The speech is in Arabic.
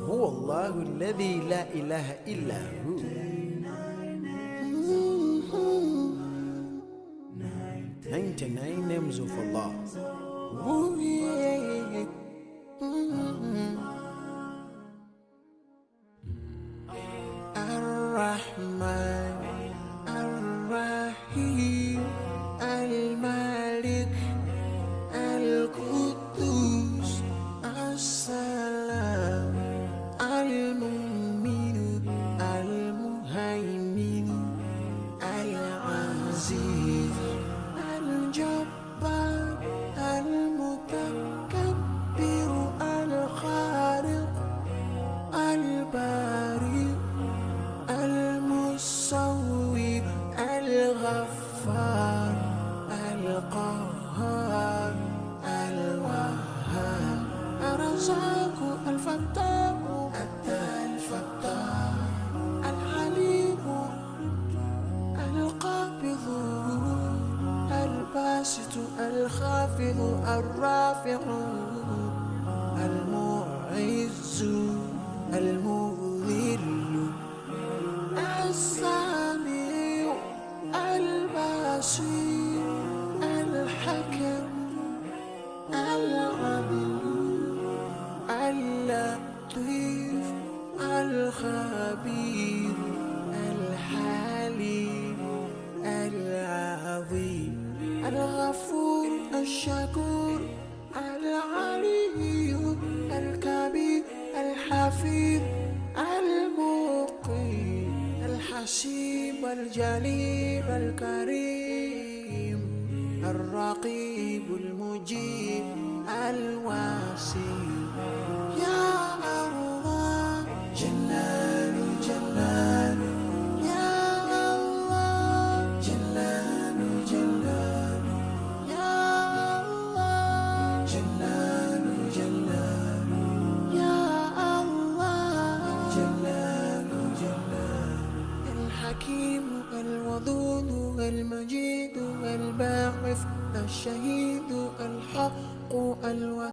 هو الله الذي لا إله إلا هو. 99 names of Allah. Ooh, yeah. Ar-Rahman, Ar-Rahim, Al-Malik, Al-Quddus, As-Salam, Al-Mu'min, Al-Muhaymin, Al-Aziz, Al-Jabbar, Al-Mutakabbir, Al-Khaliq, Al-Bari, Al-Musawwir, Al-Ghaffar, Al-Qahhar, Al-Wahhab, Ar-Razzaq, Al-Fattah, Al-Fattah, Al-Alim, Al-Qabid, Al-Basit, Al-Khafid, Al-Rafi', Al-Mu'izz, Al-Mudhill, السميع البصير الحكم العدل اللطيف الخبير الحليم العظيم الغفور الشكور العلي الكبير الحفيظ المقيم الحسيب الجليل الكريم الرقيب المجيب الواسع. يا الله جلال جلال، يا الله جلال جلال، يا الله جلال جلال، يا الله جلال جلال. الحكيم الودود المجيد الباعث الشهيد الحق